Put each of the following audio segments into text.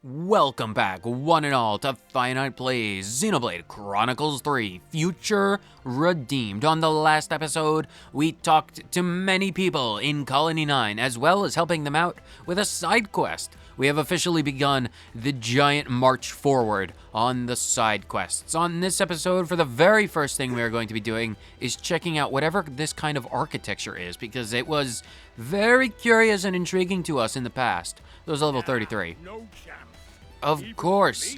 Welcome back, one and all, to Finite Plays Xenoblade Chronicles 3 Future Redeemed. On the last episode, we talked to many people in Colony 9, as well as helping them out with a side quest. We have officially begun the giant march forward on the side quests. On this episode, for the very first thing we are going to be doing is checking out whatever this kind of architecture is, because it was very curious and intriguing to us in the past. It was level 33. Of course,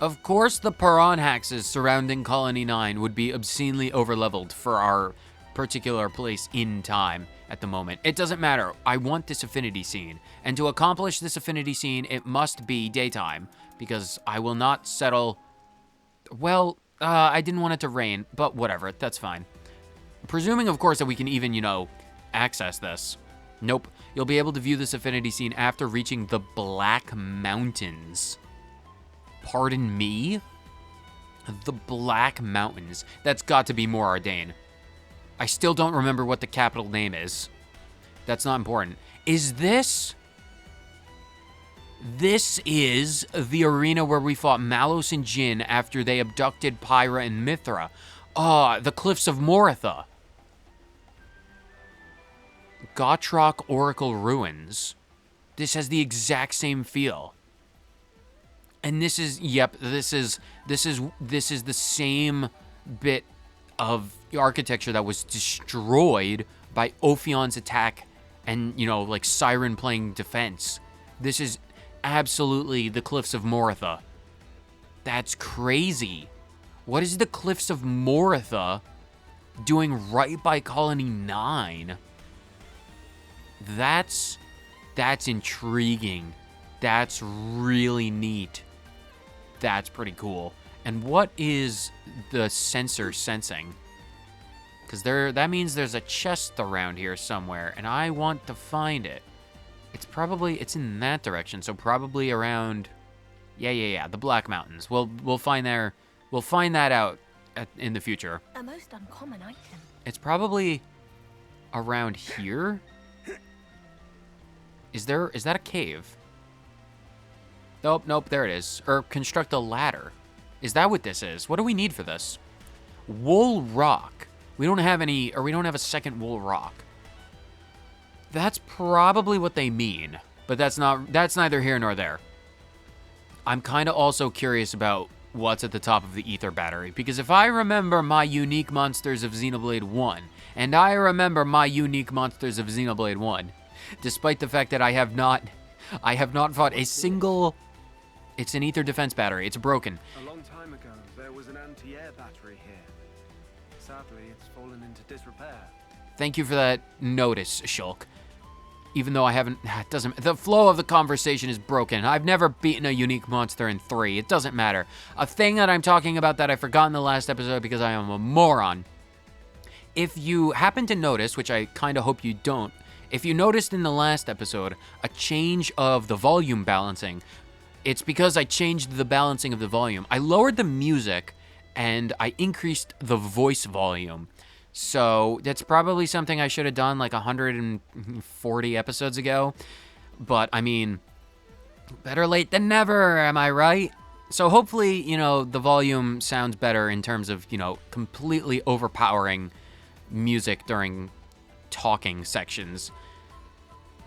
the Paran hexes surrounding Colony 9 would be obscenely overleveled for our particular place in time at the moment. It doesn't matter. I want this affinity scene. And to accomplish this affinity scene, it must be daytime, because I will not settle... Well, I didn't want it to rain, but whatever, that's fine. Presuming, of course, that we can even, access this. Nope. You'll be able to view this affinity scene after reaching the Black Mountains. Pardon me? The Black Mountains. That's got to be Moradane. I still don't remember what the capital name is. That's not important. Is this... This is the arena where we fought Malos and Jin after they abducted Pyra and Mithra. The Cliffs of Moratha. Gotrok Oracle Ruins. This has the exact same feel. And this is, yep, this is the same bit of architecture that was destroyed by Ophion's attack and, like Siren playing defense. This is absolutely the Cliffs of Moratha. That's crazy. What is the Cliffs of Moratha doing right by Colony 9? That's intriguing. That's really neat. That's pretty cool. And what is the sensor sensing? Because that means there's a chest around here somewhere, and I want to find it. It's in that direction, so probably around, yeah, the Black Mountains. We'll find that out in the future. A most uncommon item. It's probably around here. Is that a cave? Nope, there it is. Or construct a ladder. Is that what this is? What do we need for this? Wool rock. We don't have a second wool rock. That's probably what they mean, but that's neither here nor there. I'm kind of also curious about what's at the top of the ether battery, because if I remember my unique monsters of Xenoblade 1, and I remember my unique monsters of Xenoblade 1, despite the fact that I have not fought a single... It's an ether defense battery. It's broken. A long time ago, there was an anti-air battery here. Sadly, it's fallen into disrepair. Thank you for that notice, Shulk. Even though I haven't... The flow of the conversation is broken. I've never beaten a unique monster in 3. It doesn't matter. A thing that I'm talking about that I forgot in the last episode because I am a moron. If you happen to notice, which I kind of hope you don't, if you noticed in the last episode a change of the volume balancing, it's because I changed the balancing of the volume. I lowered the music and I increased the voice volume. So that's probably something I should have done like 140 episodes ago. But I mean, better late than never, am I right? So hopefully, the volume sounds better in terms of, completely overpowering music during talking sections.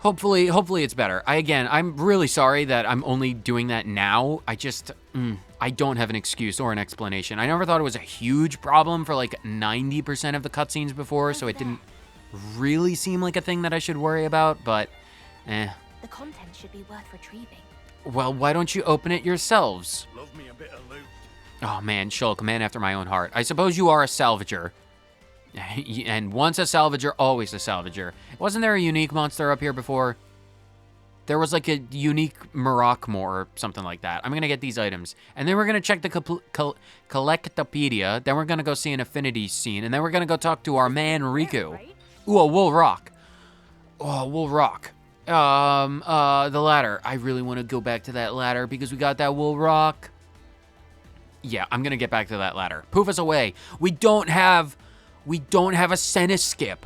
Hopefully it's better. I'm really sorry that I'm only doing that now. I don't have an excuse or an explanation. I never thought it was a huge problem for like 90% of the cutscenes before, so it didn't really seem like a thing that I should worry about, but The content should be worth retrieving. Well, why don't you open it yourselves? Love me a bit of loot. Oh man, Shulk, man after my own heart. I suppose you are a salvager. And once a salvager, always a salvager. Wasn't there a unique monster up here before? There was like a unique Murakmor or something like that. I'm going to get these items. And then we're going to check the Collectopedia. Then we're going to go see an affinity scene. And then we're going to go talk to our man Riku. Ooh, a wool rock. Oh, wool rock. The ladder. I really want to go back to that ladder because we got that wool rock. Yeah, I'm going to get back to that ladder. Poof us away. We don't have a Seniskip.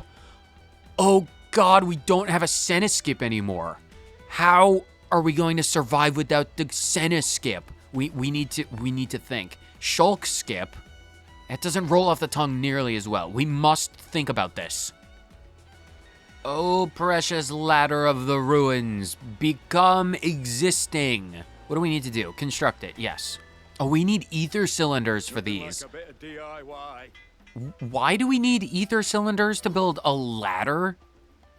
Oh God, we don't have a Seniskip anymore. How are we going to survive without the Senna skip? We need to think. Shulk skip. It doesn't roll off the tongue nearly as well. We must think about this. Oh, precious ladder of the ruins, become existing. What do we need to do? Construct it, yes. Oh, we need ether cylinders for these. Like a bit of DIY. Why do we need ether cylinders to build a ladder?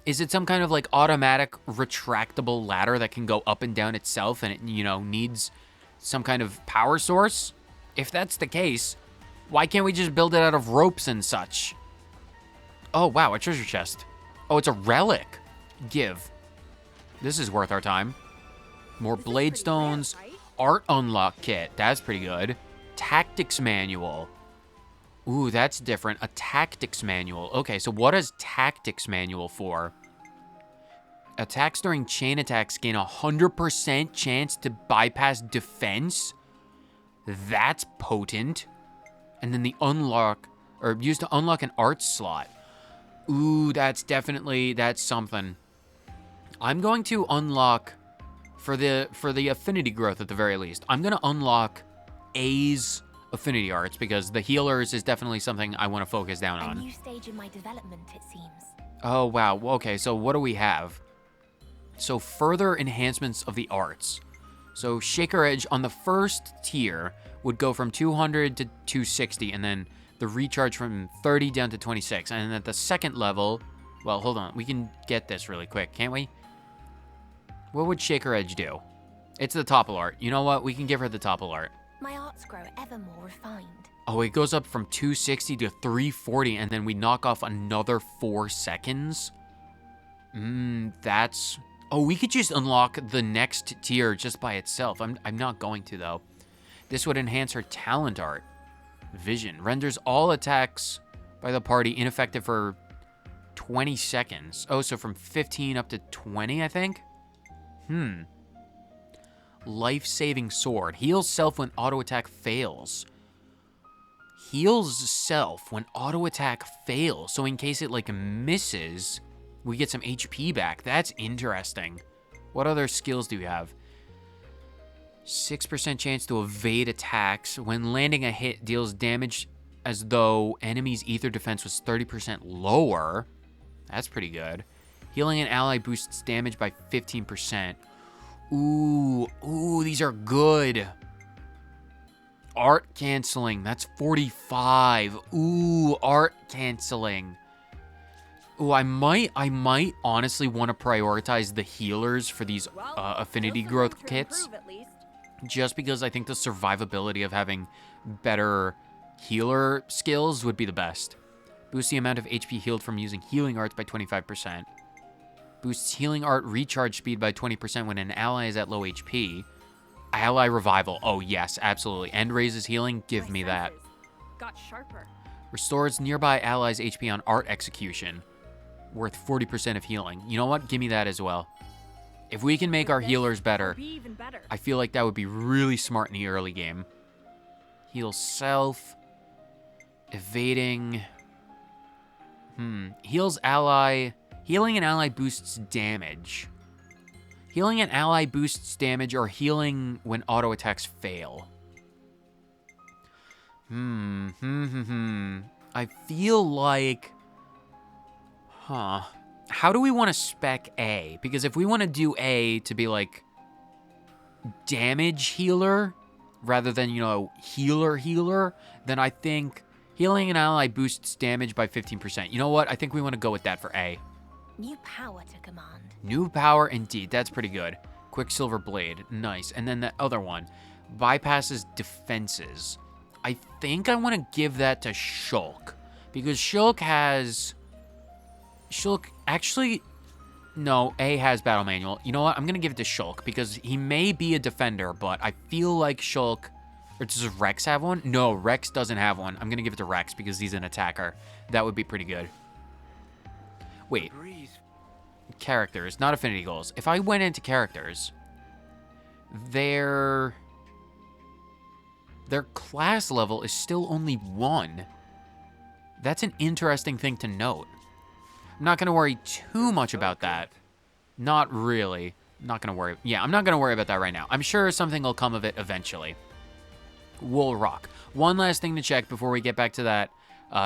Is it some kind of like automatic retractable ladder that can go up and down itself and it, you know, needs some kind of power source? If that's the case, why can't we just build it out of ropes and such? Oh, wow, a treasure chest. Oh, it's a relic. Give. This is worth our time. More blade stones. Art unlock kit. That's pretty good. Tactics manual. Ooh, that's different. A tactics manual. Okay, so what is tactics manual for? Attacks during chain attacks gain 100% chance to bypass defense. That's potent. And then the unlock, or used to unlock an art slot. Ooh, that's something. I'm going to unlock, for the affinity growth at the very least, I'm going to unlock A's affinity arts, because the healers is definitely something I want to focus down on. A new stage in my development, it seems. Oh, wow. Okay, so what do we have? So further enhancements of the arts. So Shaker Edge on the first tier would go from 200 to 260, and then the recharge from 30 down to 26. And at the second level, well, hold on. We can get this really quick, can't we? What would Shaker Edge do? It's the topple art. You know what? We can give her the topple art. My arts grow ever more refined. Oh, it goes up from 260 to 340, and then we knock off another 4 seconds? That's... Oh, we could just unlock the next tier just by itself. I'm not going to, though. This would enhance her talent art. Vision. Renders all attacks by the party ineffective for 20 seconds. Oh, so from 15 up to 20, I think? Life-saving sword. Heals self when auto attack fails. Heals self when auto attack fails. So in case it, like, misses, we get some HP back. That's interesting. What other skills do you have? 6% chance to evade attacks. When landing a hit, deals damage as though enemy's ether defense was 30% lower. That's pretty good. Healing an ally boosts damage by 15%. Ooh, these are good. Art canceling, that's 45. Ooh, art canceling. Ooh, I might honestly want to prioritize the healers for these affinity growth kits. Just because I think the survivability of having better healer skills would be the best. Boost the amount of HP healed from using healing arts by 25%. Boosts healing art recharge speed by 20% when an ally is at low HP. Ally revival. Oh, yes, absolutely. And raises healing. Give me that. Got sharper. Restores nearby allies' HP on art execution. Worth 40% of healing. You know what? Give me that as well. If we can make our healers better, I feel like that would be really smart in the early game. Heal self. Evading. Heals ally. Healing an ally boosts damage. Healing an ally boosts damage or healing when auto attacks fail. I feel like... How do we want to spec A? Because if we want to do A to be like damage healer rather than, you know, healer, then I think healing an ally boosts damage by 15%. You know what? I think we want to go with that for A. New power to command. New power, indeed. That's pretty good. Quicksilver Blade. Nice. And then the other one. Bypasses defenses. I think I want to give that to Shulk. Because Shulk has... Actually... No, A has Battle Manual. You know what? I'm going to give it to Shulk. Because he may be a defender, but I feel like Shulk... Or does Rex have one? No, Rex doesn't have one. I'm going to give it to Rex because he's an attacker. That would be pretty good. Wait. Characters, not affinity goals. If I went into characters, their class level is still only 1. That's an interesting thing to note. I'm not going to worry too much about that. Not really. Not gonna worry. Yeah, I'm not gonna worry about that right now. I'm sure something will come of it eventually. Wool rock. One last thing to check before we get back to that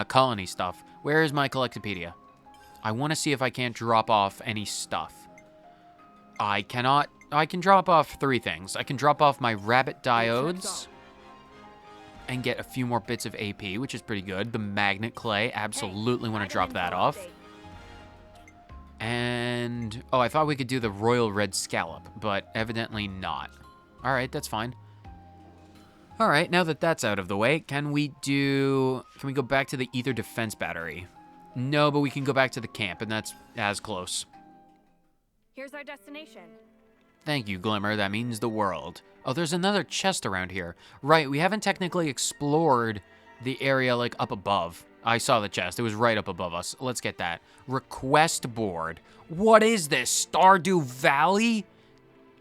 colony stuff. Where is my Collectopedia? I want to see if I can't drop off any stuff. I cannot. I can drop off 3 things. I can drop off my rabbit diodes and get a few more bits of AP, which is pretty good. The magnet clay, absolutely want to drop that off. And, oh, I thought we could do the royal red scallop, but evidently not. All right, that's fine. All right, now that that's out of the way, can we go back to the ether defense battery? No, but we can go back to the camp, and that's as close. Here's our destination. Thank you, Glimmer. That means the world. Oh, there's another chest around here. Right, we haven't technically explored the area, like, up above. I saw the chest. It was right up above us. Let's get that. Request board. What is this? Stardew Valley?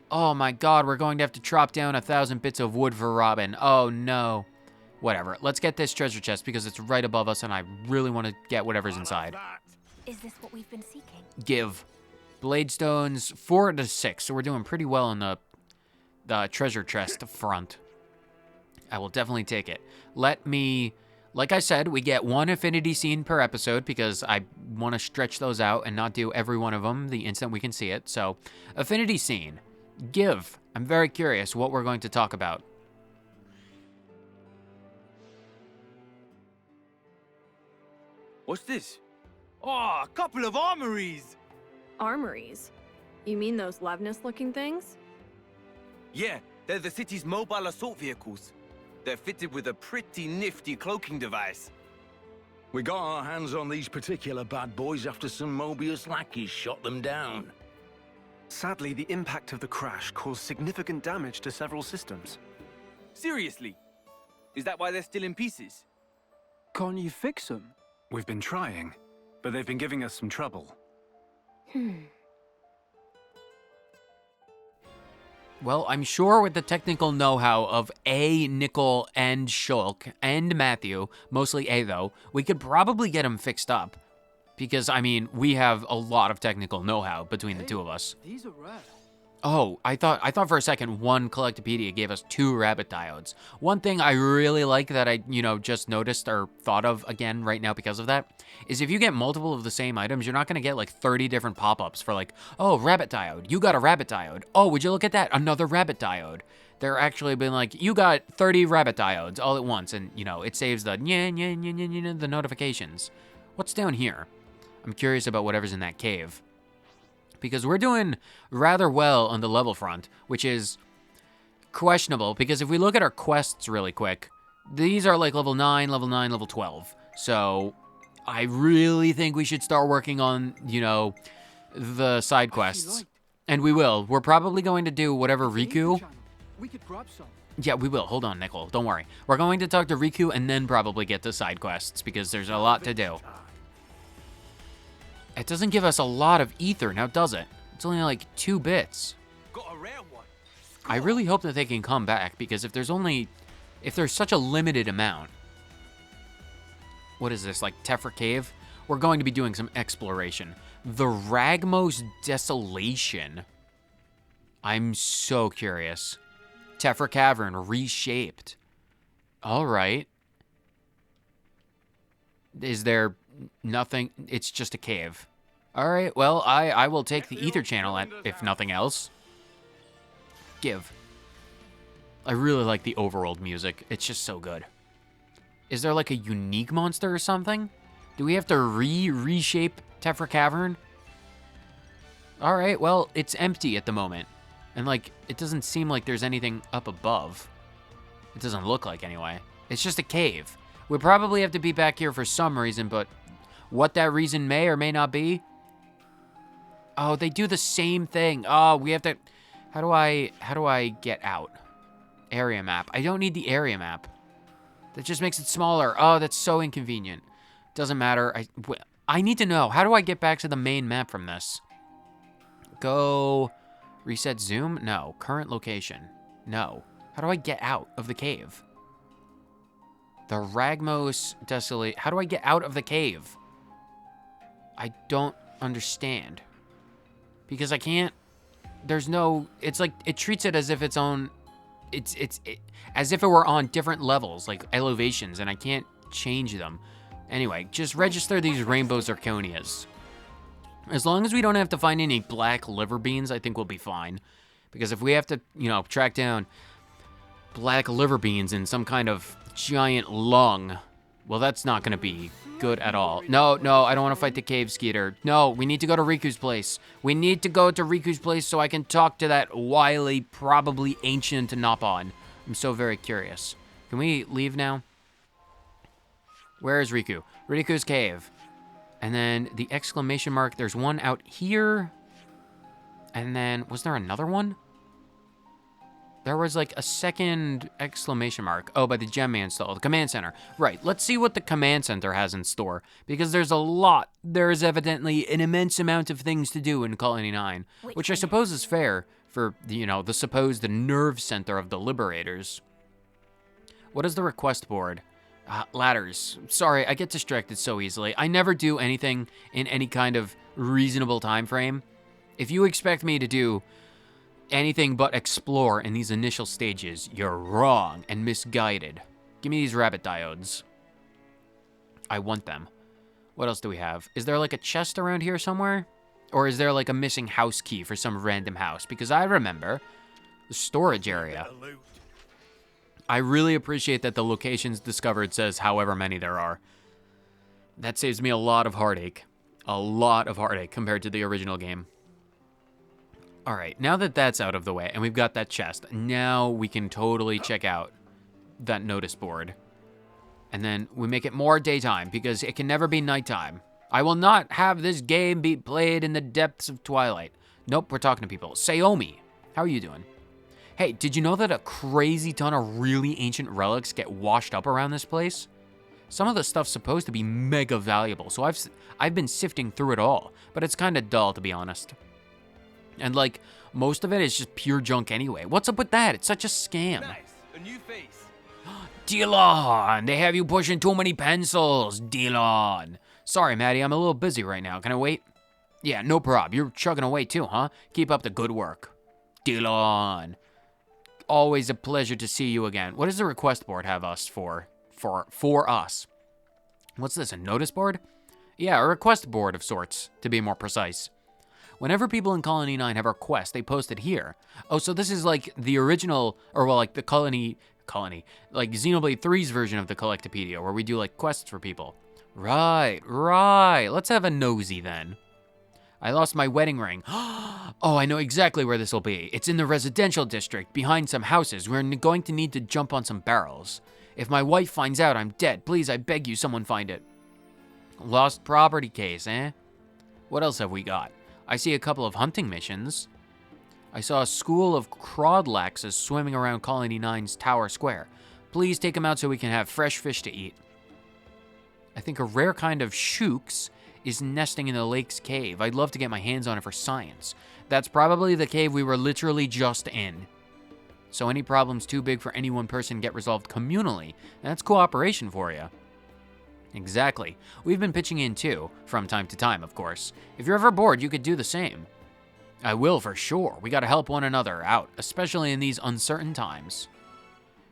Oh my god, we're going to have to chop down 1,000 bits of wood for Robin. Oh no. Whatever. Let's get this treasure chest because it's right above us and I really want to get whatever's inside. Is this what we've been seeking? Give. Blade stones 4 to 6, so we're doing pretty well on the treasure chest front. I will definitely take it. Like I said, we get 1 affinity scene per episode because I want to stretch those out and not do every one of them the instant we can see it. So, affinity scene. Give. I'm very curious what we're going to talk about. What's this? Oh, a couple of armories! Armories? You mean those Levnis-looking things? Yeah, they're the city's mobile assault vehicles. They're fitted with a pretty nifty cloaking device. We got our hands on these particular bad boys after some Mobius lackeys shot them down. Sadly, the impact of the crash caused significant damage to several systems. Seriously? Is that why they're still in pieces? Can't you fix them? We've been trying, but they've been giving us some trouble. Well, I'm sure with the technical know-how of A, Nickel, and Shulk, and Matthew, mostly A though, we could probably get them fixed up. Because, I mean, we have a lot of technical know-how between the two of us. These are rare. Oh, I thought for a second 1 Collectopedia gave us 2 rabbit diodes. One thing I really like that I, just noticed or thought of again right now because of that, is if you get multiple of the same items, you're not going to get like 30 different pop-ups for like, oh, rabbit diode, you got a rabbit diode. Oh, would you look at that? Another rabbit diode. They're actually been like, you got 30 rabbit diodes all at once, and, it saves the the notifications. What's down here? I'm curious about whatever's in that cave. Because we're doing rather well on the level front, which is questionable, because if we look at our quests really quick, these are like level 9, level 12. So I really think we should start working on, the side quests. And we will. We're probably going to do whatever Riku. We could grab some. Yeah, we will. Hold on, Nickel. Don't worry. We're going to talk to Riku and then probably get to side quests, because there's a lot to do. It doesn't give us a lot of ether, now does it? It's only like 2 bits. Got a rare one. I really hope that they can come back, because if there's such a limited amount. What is this, like Tephra Cave? We're going to be doing some exploration. The Ragmos Desolation. I'm so curious. Tephra Cavern reshaped. All right. Is there nothing? It's just a cave. All right, well, I will take the ether channel if nothing else. Give. I really like the overworld music. It's just so good. Is there like a unique monster or something? Do we have to reshape Tephra Cavern? All right, well, it's empty at the moment. And like, it doesn't seem like there's anything up above. It doesn't look like anyway. It's just a cave. We probably have to be back here for some reason, but what that reason may or may not be. Oh, they do the same thing. Oh, we have to, how do I get out? Area map. I don't need the area map. That just makes it smaller. Oh, that's so inconvenient. Doesn't matter. I need to know. How do I get back to the main map from this? Go reset zoom? No. Current location? No. How do I get out of the cave? The Ragmos Desolate. How do I get out of the cave? I don't understand. Because I can't there's no, it's like, it treats it as if its own, as if it were on different levels, like elevations, and I can't change them. Anyway, just register these rainbow zirconias. As long as we don't have to find any black liver beans, I think we'll be fine. Because if we have to, you know, track down black liver beans in some kind of giant lung, well, that's not gonna be good at all. No, I don't want to fight the cave skeeter. No, we need to go to Riku's place. We need to go to Riku's place so I can talk to that wily, probably ancient Nopon. I'm so very curious. Can we leave now? Where is Riku? Riku's cave. And then the exclamation mark, there's one out here. And then, was there another one? There was like a second exclamation mark. Oh, by the gem man stall, the command center. Right, let's see what the command center has in store. Because there's a lot. There is evidently an immense amount of things to do in Colony 9. Which I suppose is fair for, you know, the supposed nerve center of the Liberators. What is the request board? Ladders. Sorry, I get distracted so easily. I never do anything in any kind of reasonable time frame. If you expect me to do anything but explore in these initial stages, you're wrong and misguided. Give me these rabbit diodes. I want them. What else do we have? Is there like a chest around here somewhere? Or is there like a missing house key for some random house? Because I remember the storage area. I really appreciate that the locations discovered says however many there are. That saves me a lot of heartache. A lot of heartache compared to the original game. All right, now that that's out of the way and we've got that chest, now we can totally check out that notice board. And then we make it more daytime because it can never be nighttime. I will not have this game be played in the depths of twilight. Nope, we're talking to people. Sayomi, how are you doing? Hey, did you know that a crazy ton of really ancient relics get washed up around this place? Some of the stuff's supposed to be mega valuable, so I've been sifting through it all, but it's kind of dull to be honest. And like, most of it is just pure junk anyway. What's up with that? It's such a scam. Nice, a new face. Dylan, they have you pushing too many pencils, Dylan. Sorry, Maddie, I'm a little busy right now. Can I wait? Yeah, no prob. You're chugging away too, huh? Keep up the good work. Dylan. Always a pleasure to see you again. What does the request board have us for us? What's this, a notice board? Yeah, a request board of sorts, to be more precise. Whenever people in Colony 9 have a request, they post it here. Oh, so this is like the original, or well, like the Colony, like Xenoblade 3's version of the Collectopedia, where we do like quests for people. Right. Let's have a nosy then. I lost my wedding ring. Oh, I know exactly where this will be. It's in the residential district, behind some houses. We're going to need to jump on some barrels. If my wife finds out I'm dead, please, I beg you, someone find it. Lost property case, eh? What else have we got? I see a couple of hunting missions. I saw a school of crawdlaxes swimming around Colony 9's Tower Square. Please take them out so we can have fresh fish to eat. I think a rare kind of shooks is nesting in the lake's cave. I'd love to get my hands on it for science. That's probably the cave we were literally just in. So any problems too big for any one person get resolved communally. That's cooperation for you. Exactly. We've been pitching in too, from time to time, of course. If you're ever bored, you could do the same. I will for sure. We gotta help one another out, especially in these uncertain times.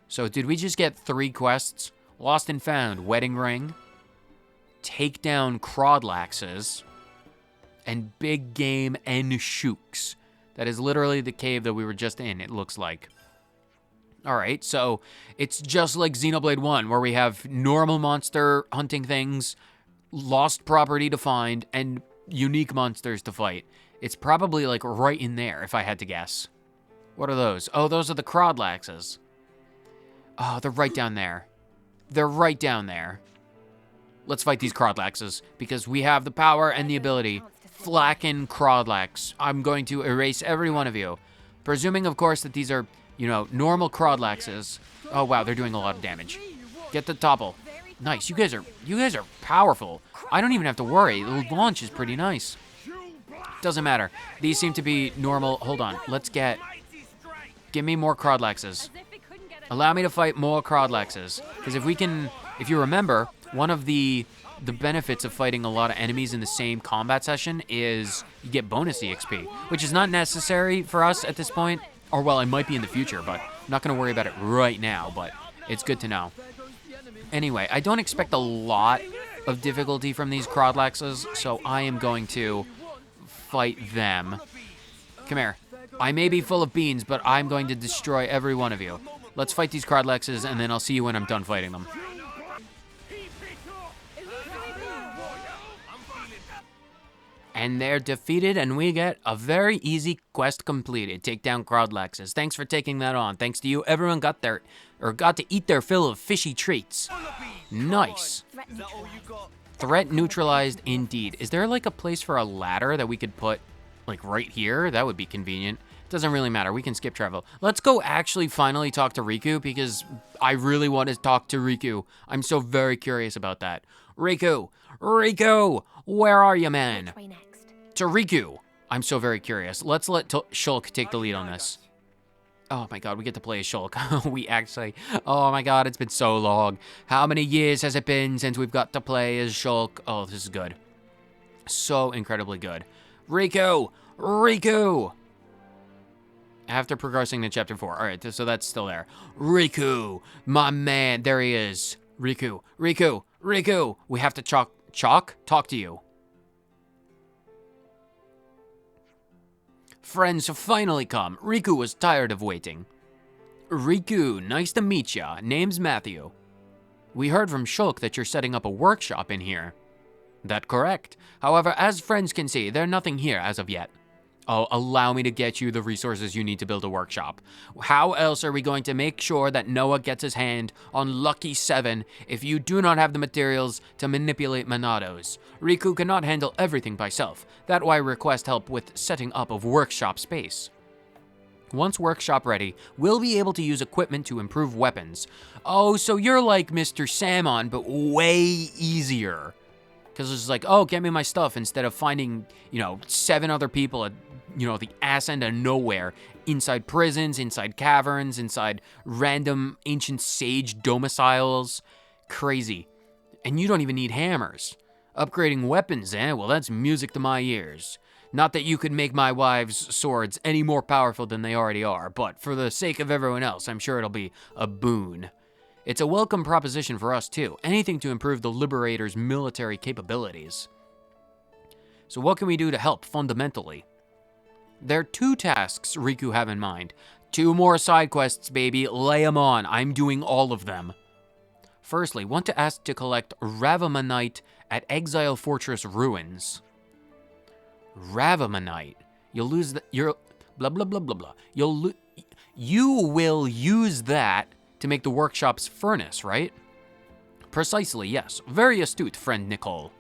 So did we just get 3 quests? Lost and found wedding ring, take down crawdlaxes, and big game and shooks. That is literally the cave that we were just in, it looks like. Alright, so it's just like Xenoblade 1, where we have normal monster hunting things, lost property to find, and unique monsters to fight. It's probably like right in there, if I had to guess. What are those? Oh, those are the crawdlaxes. Oh, they're right down there. They're right down there. Let's fight these crawdlaxes, because we have the power and the ability. Flacken crawdlax. I'm going to erase every one of you. Presuming, of course, that these are, you know, normal crawdlaxes. Oh, wow, they're doing a lot of damage. Get the topple. Nice, you guys are powerful. I don't even have to worry. The launch is pretty nice. Doesn't matter. These seem to be normal. Hold on, let's give me more crawdlaxes. Allow me to fight more crawdlaxes. Because if you remember, one of the the benefits of fighting a lot of enemies in the same combat session is you get bonus EXP, which is not necessary for us at this point. Or, well, it might be in the future, but I'm not going to worry about it right now, but it's good to know. Anyway, I don't expect a lot of difficulty from these Crodlaxes, so I am going to fight them. Come here. I may be full of beans, but I'm going to destroy every one of you. Let's fight these Crodlaxes, and then I'll see you when I'm done fighting them. And they're defeated, and we get a very easy quest completed. Take down Crodlaxes. Thanks for taking that on. Thanks to you, everyone got to eat their fill of fishy treats. Nice. Threat neutralized indeed. Is there like a place for a ladder that we could put like right here? That would be convenient. Doesn't really matter. We can skip travel. Let's go actually finally talk to Riku because I really want to talk to Riku. I'm so very curious about that. Riku! Riku! Where are you, man? Which way next? To Riku. I'm so very curious. Let's let Shulk take the lead on this. Oh my god, we get to play as Shulk. We actually... Oh my god, it's been so long. How many years has it been since we've got to play as Shulk? Oh, this is good. So incredibly good. Riku! Riku! After progressing to Chapter 4. Alright, so that's still there. Riku! My man, there he is. Riku! Riku! Riku! We have to talk to you. Friends have finally come. Riku was tired of waiting. Riku, nice to meet ya. Name's Matthew. We heard from Shulk that you're setting up a workshop in here. That correct. However, as friends can see, there's nothing here as of yet. Oh, allow me to get you the resources you need to build a workshop. How else are we going to make sure that Noah gets his hand on Lucky 7 if you do not have the materials to manipulate Monados? Riku cannot handle everything by self. That's why I request help with setting up of workshop space. Once workshop ready, we'll be able to use equipment to improve weapons. Oh, so you're like Mr. Salmon, but way easier. Because it's like, oh, get me my stuff instead of finding, 7 other people at, the ass end of nowhere. Inside prisons, inside caverns, inside random ancient sage domiciles. Crazy. And you don't even need hammers. Upgrading weapons, eh? Well, that's music to my ears. Not that you could make my wife's swords any more powerful than they already are, but for the sake of everyone else, I'm sure it'll be a boon. It's a welcome proposition for us, too. Anything to improve the Liberator's military capabilities. So what can we do to help fundamentally? There are 2 tasks Riku have in mind. 2 more side quests, baby. Lay 'em on. I'm doing all of them. Firstly, want to ask to collect Ravamanite at Exile Fortress Ruins. Ravamanite. You'll lose your blah blah blah blah blah. You will use that to make the workshop's furnace, right? Precisely, yes. Very astute, friend Nicole.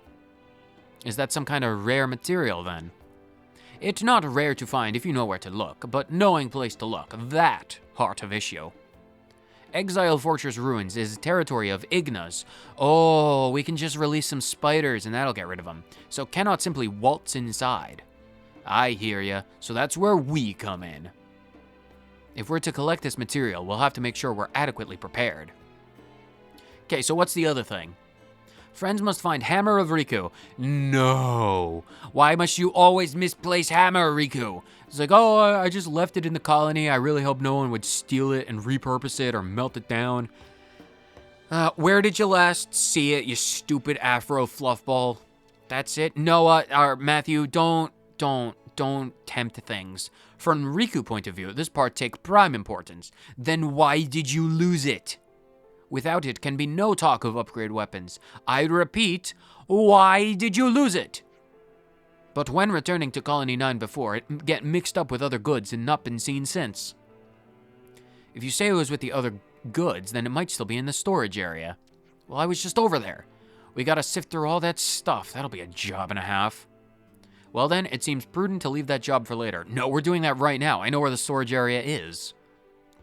Is that some kind of rare material, then? It's not rare to find if you know where to look, but knowing place to look, that heart of issue. Exile Fortress Ruins is territory of Ignas. Oh, we can just release some spiders and that'll get rid of them. So cannot simply waltz inside. I hear ya, so that's where we come in. If we're to collect this material, we'll have to make sure we're adequately prepared. Okay, so what's the other thing? Friends must find Hammer of Riku. No. Why must you always misplace Hammer, Riku? It's like, oh, I just left it in the colony. I really hope no one would steal it and repurpose it or melt it down. Where did you last see it, you stupid Afro fluffball? That's it? Noah, or Matthew, don't tempt things. From Riku point of view, this part takes prime importance. Then why did you lose it? Without it can be no talk of upgrade weapons. I repeat, why did you lose it? But when returning to Colony 9 before, it get mixed up with other goods and not been seen since. If you say it was with the other goods, then it might still be in the storage area. Well, I was just over there. We gotta sift through all that stuff. That'll be a job and a half. Well then, it seems prudent to leave that job for later. No, we're doing that right now. I know where the storage area is.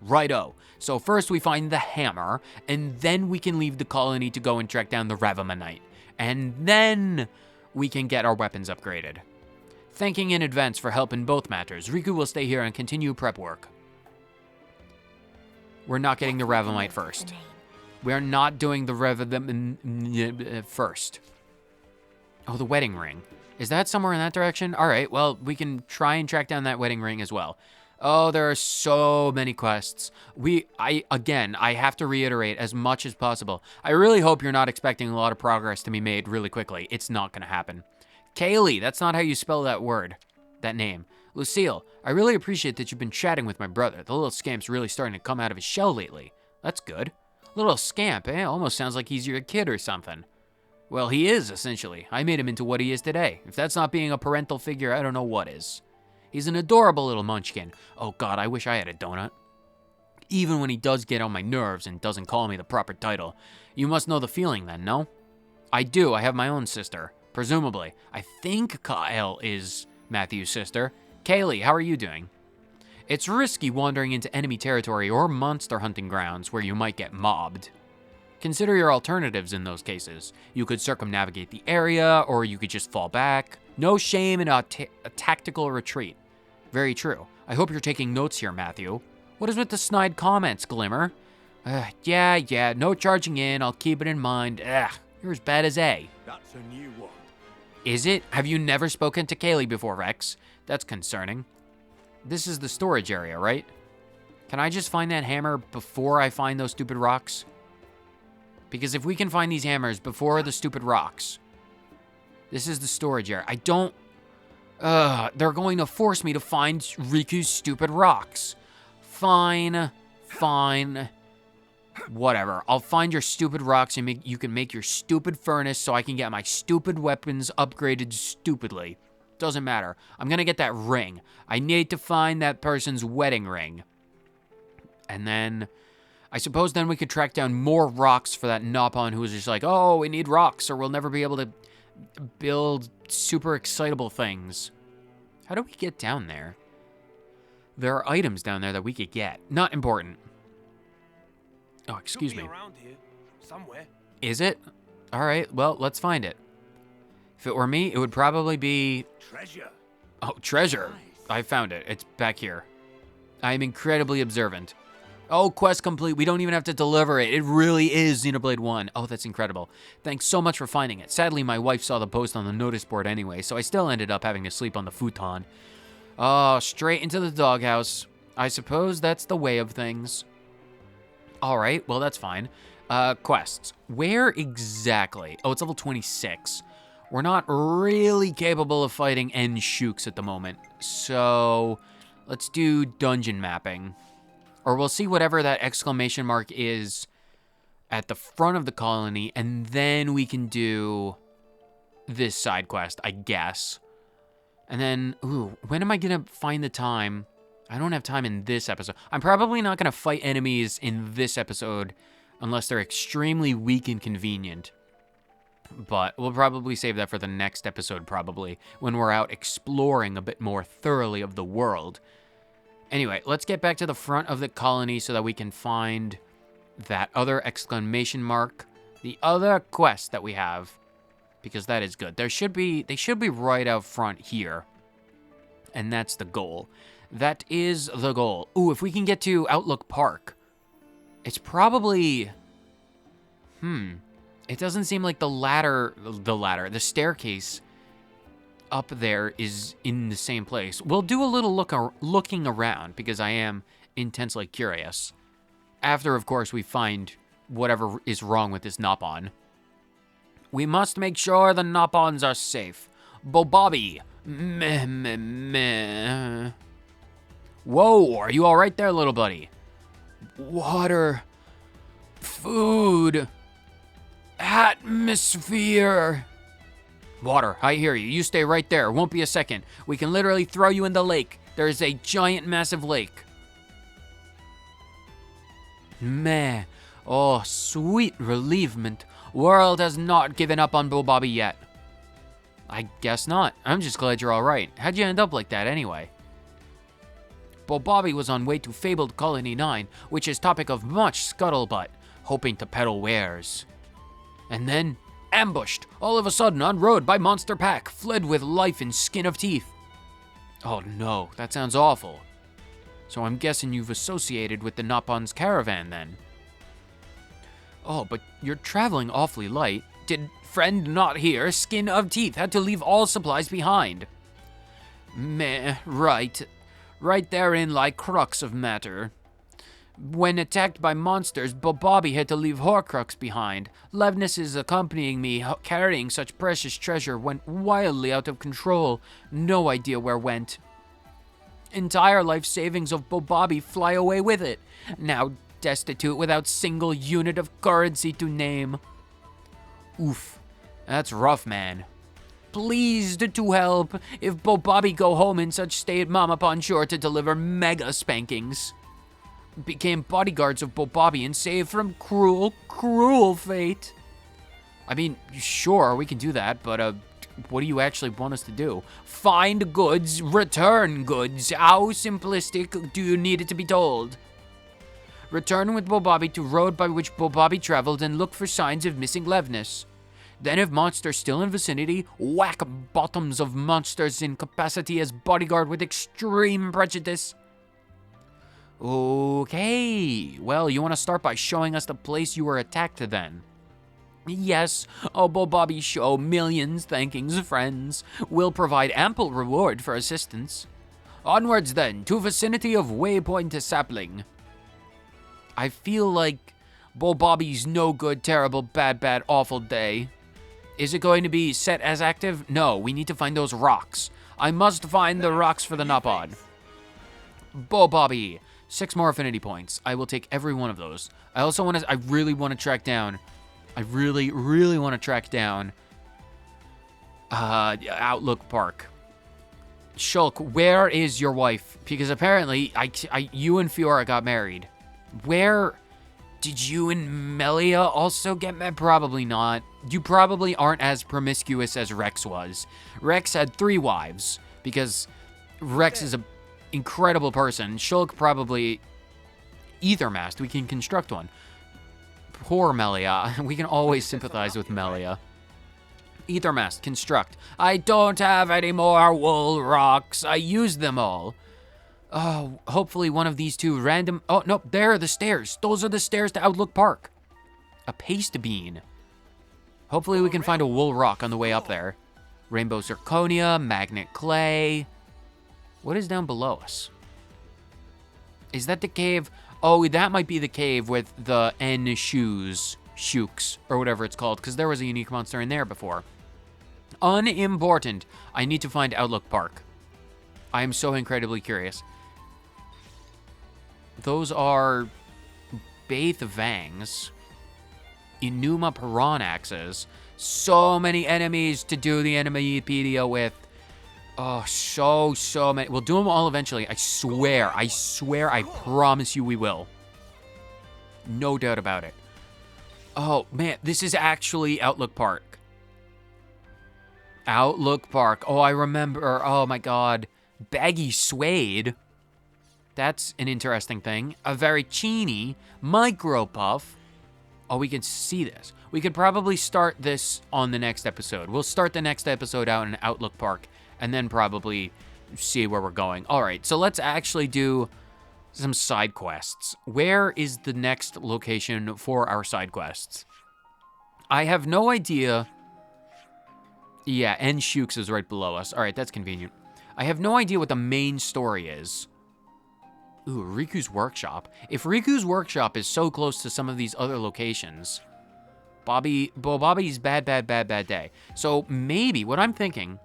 Righto. So first we find the hammer, and then we can leave the colony to go and track down the Ravamanite. And then we can get our weapons upgraded. Thanking in advance for help in both matters, Riku will stay here and continue prep work. We're not getting the Ravamite first. We're not doing the Ravamite first. Oh, the wedding ring. Is that somewhere in that direction? All right, well, we can try and track down that wedding ring as well. Oh, there are so many quests. I have to reiterate as much as possible. I really hope you're not expecting a lot of progress to be made really quickly. It's not going to happen. Kaylee, that's not how you spell that word, that name. Lucille, I really appreciate that you've been chatting with my brother. The little scamp's really starting to come out of his shell lately. That's good. Little scamp, eh? Almost sounds like he's your kid or something. Well, he is, essentially. I made him into what he is today. If that's not being a parental figure, I don't know what is. He's an adorable little munchkin. Oh god, I wish I had a donut. Even when he does get on my nerves and doesn't call me the proper title. You must know the feeling then, no? I do, I have my own sister. Presumably. I think Kyle is Matthew's sister. Kaylee, how are you doing? It's risky wandering into enemy territory or monster hunting grounds where you might get mobbed. Consider your alternatives in those cases. You could circumnavigate the area, or you could just fall back. No shame in a tactical retreat. Very true. I hope you're taking notes here, Matthew. What is with the snide comments, Glimmer? Yeah, no charging in. I'll keep it in mind. You're as bad as A. That's a new one. Is it? Have you never spoken to Kaylee before, Rex? That's concerning. This is the storage area, right? Can I just find that hammer before I find those stupid rocks? Because if we can find these hammers before the stupid rocks, this is the storage area. I don't... they're going to force me to find Riku's stupid rocks. Fine. Whatever. I'll find your stupid rocks and you can make your stupid furnace so I can get my stupid weapons upgraded stupidly. Doesn't matter. I'm gonna get that ring. I need to find that person's wedding ring. And then... I suppose then we could track down more rocks for that Nopon who was just like, oh, we need rocks or we'll never be able to build super excitable things. How do we get down there? There are items down there that we could get. Not important. Oh, excuse me. Around here, somewhere. Is it? All right, well, let's find it. If it were me, it would probably be... Treasure. Oh, treasure. Nice. I found it. It's back here. I am incredibly observant. Oh, quest complete. We don't even have to deliver it. It really is Xenoblade 1. Oh, that's incredible. Thanks so much for finding it. Sadly, my wife saw the post on the notice board anyway, so I still ended up having to sleep on the futon. Oh, straight into the doghouse. I suppose that's the way of things. All right, well, that's fine. Quests. Where exactly? Oh, it's level 26. We're not really capable of fighting N-Shooks at the moment, so let's do dungeon mapping. Or we'll see whatever that exclamation mark is at the front of the colony, and then we can do this side quest, I guess. And then, ooh, when am I gonna find the time? I don't have time in this episode. I'm probably not gonna fight enemies in this episode unless they're extremely weak and convenient. But we'll probably save that for the next episode, probably, when we're out exploring a bit more thoroughly of the world. Anyway, let's get back to the front of the colony so that we can find that other exclamation mark, the other quest that we have, because that is good. They should be right out front here, and that's the goal. That is the goal. Ooh, if we can get to Outlook Park, it's probably, it doesn't seem like the staircase up there is in the same place. We'll do a little looking around because I am intensely curious. After, of course, we find whatever is wrong with this Nopon. We must make sure the Nopons are safe. Bobby. Meh, meh, meh. Whoa, are you all right there, little buddy? Water. Food. Atmosphere. Water, I hear you. You stay right there. Won't be a second. We can literally throw you in the lake. There is a giant, massive lake. Meh. Oh, sweet relievement. World has not given up on Bobby yet. I guess not. I'm just glad you're all right. How'd you end up like that anyway? Bobby was on way to fabled Colony 9, which is topic of much scuttlebutt, hoping to peddle wares. And then... ambushed, all of a sudden on road by monster pack, fled with life and skin of teeth. Oh no, that sounds awful. So I'm guessing you've associated with the Nopon's caravan then. Oh, but you're traveling awfully light. Did friend not hear? Skin of teeth. Had to leave all supplies behind. Meh, right. Right therein lie crux of matter. When attacked by monsters, Bobby had to leave Horcrux behind. Levness's accompanying me, carrying such precious treasure, went wildly out of control. No idea where went. Entire life savings of Bobby fly away with it. Now destitute without single unit of currency to name. Oof, that's rough, man. Pleased to help. If Bobby go home in such state, Mom upon sure to deliver mega spankings. Became bodyguards of Bobby and saved from cruel, cruel fate. I mean, sure, we can do that, but, what do you actually want us to do? Find goods, return goods. How simplistic do you need it to be told? Return with Bobby to road by which Bobby traveled and look for signs of missing Levness. Then if monsters still in vicinity, whack bottoms of monsters in capacity as bodyguard with extreme prejudice. Okay, well, you want to start by showing us the place you were attacked then? Yes, Bobby show millions thankings friends. Will provide ample reward for assistance. Onwards then, to vicinity of Waypoint Sapling. I feel like Bobby's no good, terrible, bad, awful day. Is it going to be set as active? No, we need to find those rocks. I must find the rocks for the Nopon. Bobby. 6 more affinity points. I will take every one of those. I also want to, I really want to track down Outlook Park. Shulk, where is your wife? Because apparently, you and Fiora got married. Where did you and Melia also get married? Probably not. You probably aren't as promiscuous as Rex was. Rex had 3 wives because Rex is a incredible person. Shulk probably Ethermast. We can construct one. Poor Melia. We can always sympathize with Melia. Ethermast, construct. I don't have any more wool rocks. I used them all. Oh, hopefully one of these 2 random... Oh, no, there are the stairs. Those are the stairs to Outlook Park. A paste bean. Hopefully we can find a wool rock on the way up there. Rainbow zirconia, magnet clay. What is down below us? Is that the cave? Oh, that might be the cave with the N Shooks, or whatever it's called, because there was a unique monster in there before. Unimportant. I need to find Outlook Park. I am so incredibly curious. Those are Baith Vangs, Enuma Piranaxes. So many enemies to do the Enemypedia with. Oh, so many. We'll do them all eventually. I swear, I promise you we will. No doubt about it. Oh, man, this is actually Outlook Park. Outlook Park. Oh, I remember. Oh, my God. Baggy Suede. That's an interesting thing. A very Vericini. Micro Puff. Oh, we can see this. We could probably start this on the next episode. We'll start the next episode out in Outlook Park, and then probably see where we're going. All right, so let's actually do some side quests. Where is the next location for our side quests? I have no idea. Yeah, N Shooks is right below us. All right, that's convenient. I have no idea what the main story is. Ooh, Riku's Workshop. If Riku's Workshop is so close to some of these other locations, Bobby's bad day. So maybe what I'm thinking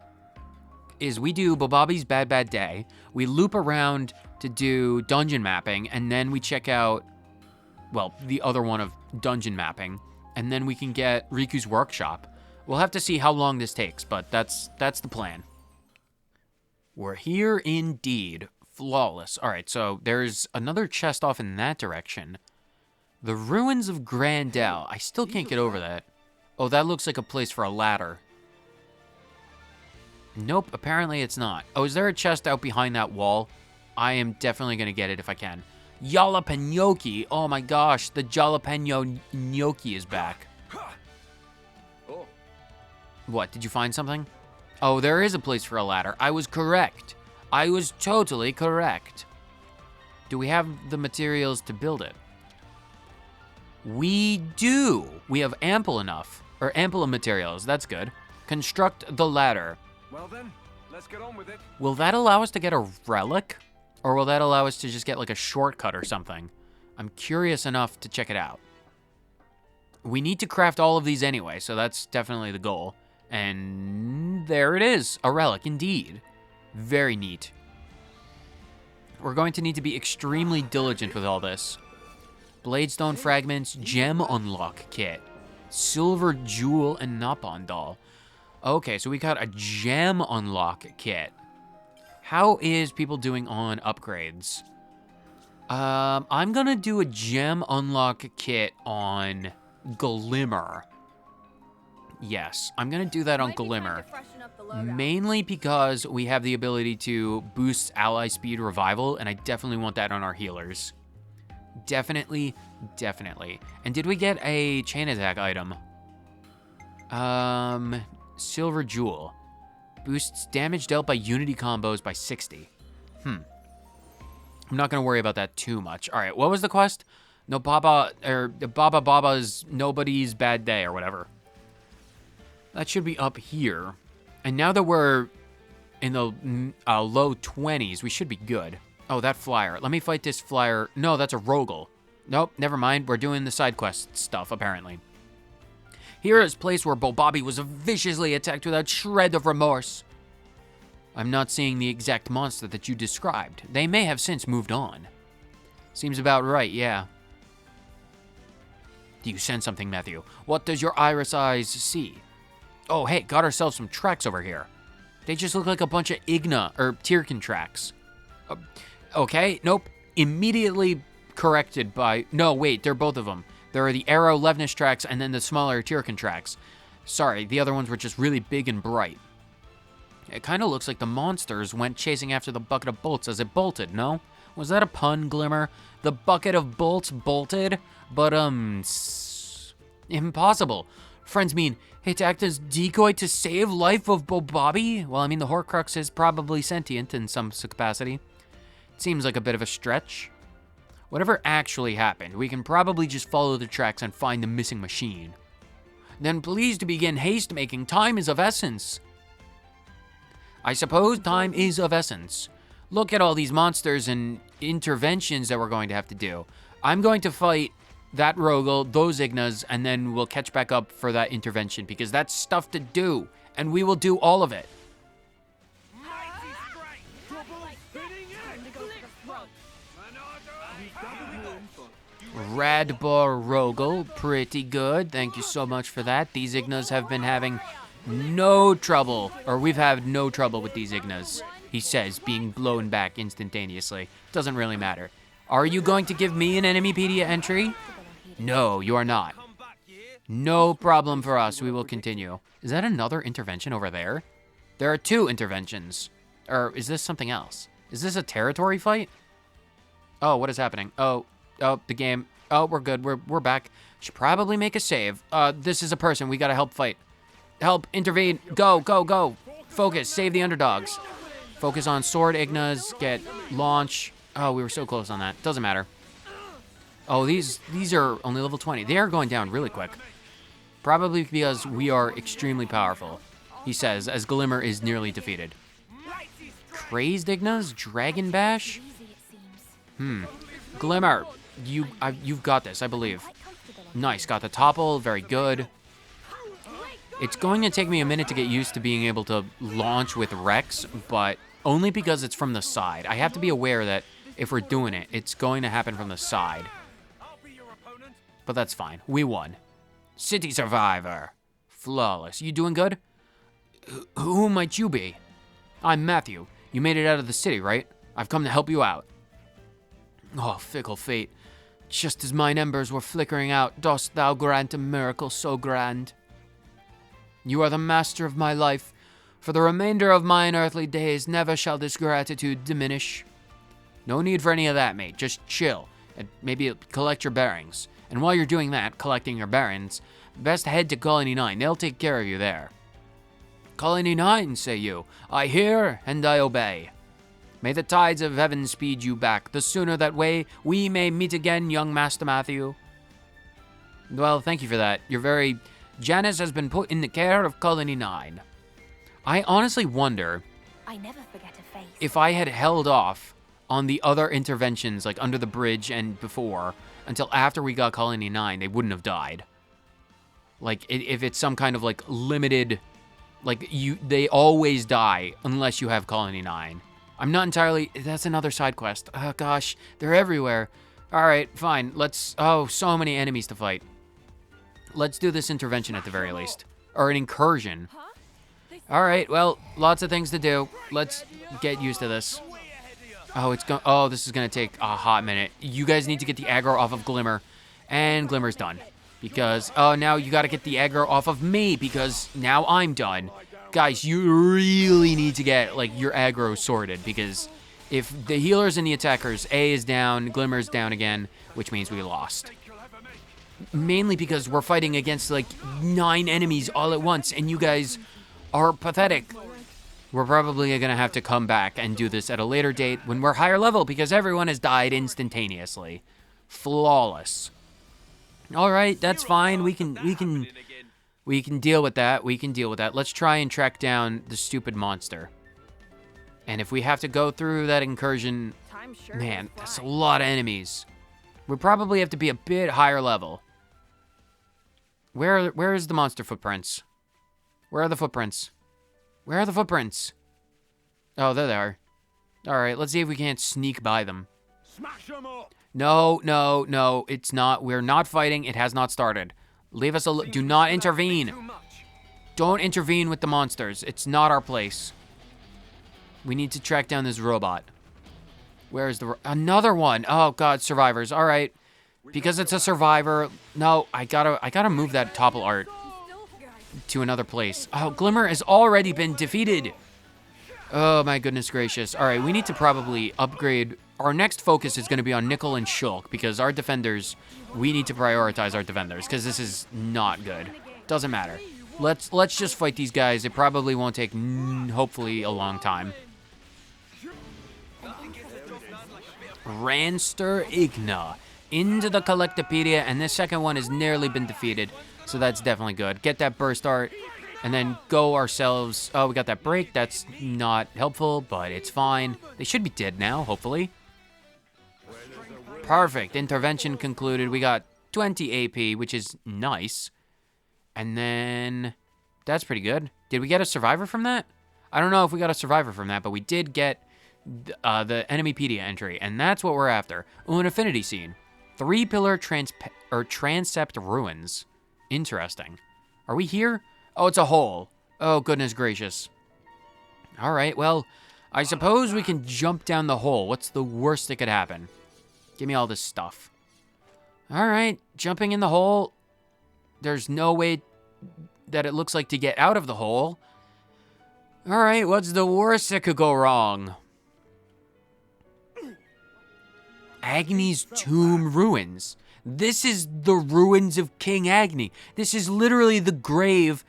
is we do Bobby's bad day, we loop around to do dungeon mapping, and then we check out, well, the other one of dungeon mapping, and then we can get Riku's Workshop. We'll have to see how long this takes, but that's the plan. We're here indeed. Flawless. All right, so there's another chest off in that direction. The Ruins of Grandel. I still can't get over that. Oh, that looks like a place for a ladder. Nope, apparently it's not. Oh, is there a chest out behind that wall? I am definitely going to get it if I can. Jalapenoki. Oh my gosh, the jalapeno gnocchi is back. What, did you find something? Oh, there is a place for a ladder. I was correct. I was totally correct. Do we have the materials to build it? We do. We have ample enough. or ample of materials. That's good. Construct the ladder. Well then, let's get on with it. Will that allow us to get a relic? Or will that allow us to just get like a shortcut or something? I'm curious enough to check it out. We need to craft all of these anyway, so that's definitely the goal. And there it is, a relic indeed. Very neat. We're going to need to be extremely diligent with all this. Bladestone fragments, gem unlock kit, silver jewel, and Nopon doll. Okay, so we got a gem unlock kit. How is people doing on upgrades? I'm gonna do a gem unlock kit on Glimmer. Yes, I'm gonna do that on Glimmer. Mainly because we have the ability to boost ally speed revival, and I definitely want that on our healers. Definitely, definitely. And did we get a chain attack item? Silver jewel. Boosts damage dealt by unity combos by 60. I'm not gonna worry about that too much. All right, what was the quest? No Baba, or Baba Baba's Nobody's Bad Day, or whatever. That should be up here. And now that we're in the low 20s, we should be good. Oh, that flyer. Let me fight this flyer. No, that's a Rogel. Nope, never mind. We're doing the side quest stuff, apparently. Here is a place where Bobby was viciously attacked without shred of remorse. I'm not seeing the exact monster that you described. They may have since moved on. Seems about right, yeah. Do you sense something, Matthew? What does your iris eyes see? Oh, hey, got ourselves some tracks over here. They just look like a bunch of Igna, or Tyrkin tracks. Okay, nope. Immediately corrected by... No, wait, they're both of them. There are the Arrow Levnish tracks and then the smaller Tyrkin tracks. Sorry, the other ones were just really big and bright. It kind of looks like the monsters went chasing after the bucket of bolts as it bolted, no? Was that a pun, Glimmer? The bucket of bolts bolted? But, impossible. Friends mean it acted as decoy to save life of Bobby? Well, I mean, the Horcrux is probably sentient in some capacity. It seems like a bit of a stretch. Whatever actually happened, we can probably just follow the tracks and find the missing machine. Then please to begin haste making. Time is of essence. I suppose time is of essence. Look at all these monsters and interventions that we're going to have to do. I'm going to fight that Rogel, those Ignas, and then we'll catch back up for that intervention because that's stuff to do, and we will do all of it. Radbar Rogel, pretty good. Thank you so much for that. These Ignas have been having no trouble, or we've had no trouble with these Ignas, he says, being blown back instantaneously. Doesn't really matter. Are you going to give me an Enemypedia entry? No, you are not. No problem for us. We will continue. Is that another intervention over there? There are two interventions. Or is this something else? Is this a territory fight? Oh, what is happening? Oh, the game. Oh, we're good. We're back. Should probably make a save. This is a person. We gotta help fight. Help, intervene. Go, go, go. Focus, save the underdogs. Focus on sword Ignas, get launch. Oh, we were so close on that. Doesn't matter. Oh, these are only level 20. They are going down really quick. Probably because we are extremely powerful, he says, as Glimmer is nearly defeated. Crazed Ignas? Dragon Bash? Glimmer, you've got this, I believe. Nice, got the topple, very good. It's going to take me a minute to get used to being able to launch with Rex, but only because it's from the side. I have to be aware that if we're doing it, it's going to happen from the side. But that's fine. We won. City Survivor. Flawless. You doing good? Who might you be? I'm Matthew. You made it out of the city, right? I've come to help you out. Oh, fickle fate. Just as mine embers were flickering out, dost thou grant a miracle so grand? You are the master of my life. For the remainder of mine earthly days, never shall this gratitude diminish. No need for any of that, mate. Just chill, and maybe collect your bearings. And while you're doing that, collecting your bearings, best head to Colony 9. They'll take care of you there. Colony 9, say you. I hear, and I obey. May the tides of heaven speed you back. The sooner that way we may meet again, young Master Matthew. Well, thank you for that. You're very Janice has been put in the care of Colony 9. I honestly wonder I never forget a face. if I had held off on the other interventions, like under the bridge and before, until after we got Colony 9, they wouldn't have died. Like, if it's some kind of, like, limited... Like, they always die unless you have Colony 9. I'm not entirely... That's another side quest. Oh, gosh. They're everywhere. All right, fine. Let's... Oh, so many enemies to fight. Let's do this intervention at the very least. Or an incursion. All right, well, lots of things to do. Let's get used to this. Oh, this is going to take a hot minute. You guys need to get the aggro off of Glimmer. And Glimmer's done. Because, oh, now you got to get the aggro off of me because now I'm done. Guys, you really need to get, like, your aggro sorted because if the healers and the attackers, A is down, Glimmer's down again, which means we lost. Mainly because we're fighting against, like, 9 enemies all at once and you guys are pathetic. We're probably going to have to come back and do this at a later date when we're higher level because everyone has died instantaneously. Flawless. All right, that's fine. We can deal with that. We can deal with that. Let's try and track down the stupid monster. And if we have to go through that incursion, man, that's a lot of enemies. We probably have to be a bit higher level. Where is the monster footprints? Where are the footprints? Where are the footprints? Oh, there they are. All right, let's see if we can't sneak by them. Smash them up! No, it's not. We're not fighting. It has not started. Leave us alone. Do not intervene. Don't intervene with the monsters. It's not our place. We need to track down this robot. Where is another one? Oh God, survivors. All right, because it's a survivor. No, I gotta move that topple art to another place. Oh, Glimmer has already been defeated. Oh my goodness gracious. All right, we need to probably upgrade. Our next focus is going to be on Nickel and Shulk because our defenders, we need to prioritize our defenders because this is not good. Doesn't matter. Let's just fight these guys. It probably won't take, hopefully, a long time. Ranster Igna into the Collectopedia, and this second one has nearly been defeated, so that's definitely good. Get that burst art, and then go ourselves. Oh, we got that break. That's not helpful, but it's fine. They should be dead now, hopefully. Perfect. Intervention concluded. We got 20 AP, which is nice. And then that's pretty good. Did we get a survivor from that? I don't know if we got a survivor from that, but we did get the Enemypedia entry, and that's what we're after. Oh, an affinity scene. 3-pillar transept ruins. Interesting. Are we here? Oh, it's a hole. Oh, goodness gracious. All right, well, I suppose we can jump down the hole. What's the worst that could happen? Give me all this stuff. All right, jumping in the hole. There's no way that it looks like to get out of the hole. All right, what's the worst that could go wrong? Agni's tomb ruins. This is the ruins of King Agni. This is literally the grave.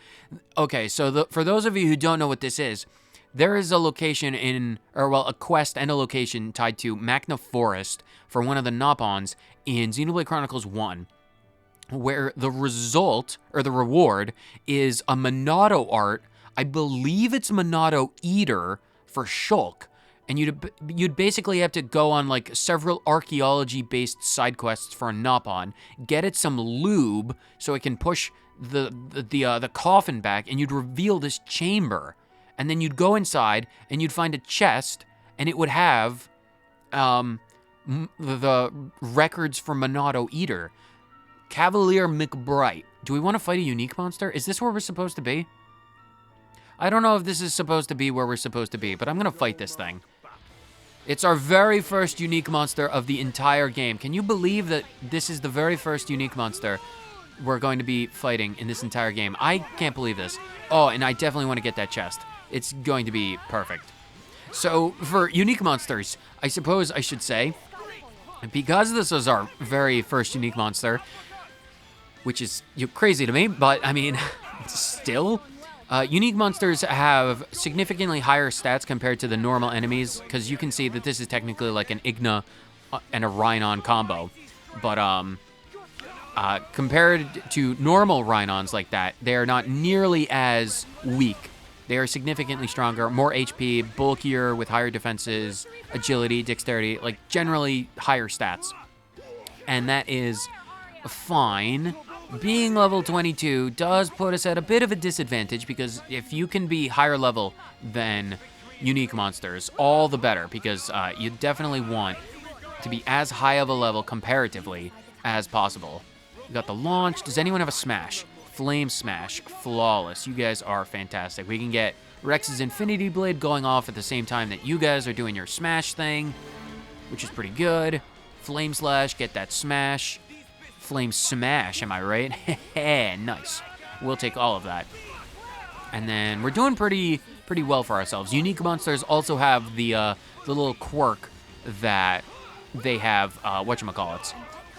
Okay, so for those of you who don't know what this is, there is a location a quest and a location tied to Magna Forest for one of the Nopons in Xenoblade Chronicles 1, where the result, or the reward, is a Monado art. I believe it's Monado Eater for Shulk. And you'd basically have to go on like several archaeology-based side quests for a Nopon, get it some lube so it can push the coffin back, and you'd reveal this chamber. And then you'd go inside and you'd find a chest, and it would have the records for Monado Eater. Cavalier McBride. Do we want to fight a unique monster? Is this where we're supposed to be? I don't know if this is supposed to be where we're supposed to be, but I'm going to fight this thing. It's our very first unique monster of the entire game. Can you believe that this is the very first unique monster we're going to be fighting in this entire game? I can't believe this. Oh, and I definitely want to get that chest. It's going to be perfect. So, for unique monsters, I suppose I should say, because this is our very first unique monster, which is crazy to me, but I mean, still... unique monsters have significantly higher stats compared to the normal enemies, because you can see that this is technically like an Igna and a Rhinon combo. But Compared to normal Rhinons like that, they're not nearly as weak. They are significantly stronger, more HP, bulkier with higher defenses, agility, dexterity, like generally higher stats. And that is fine. Being level 22 does put us at a bit of a disadvantage because if you can be higher level than unique monsters, all the better, because you definitely want to be as high of a level comparatively as possible. We got the launch. Does anyone have a smash? Flame smash. Flawless. You guys are fantastic. We can get Rex's Infinity Blade going off at the same time that you guys are doing your smash thing, which is pretty good. Flame slash. Get that smash. Flame smash. Am I right? Nice. We'll take all of that. And then we're doing pretty well for ourselves. Unique monsters also have the little quirk that they have, whatchamacallits,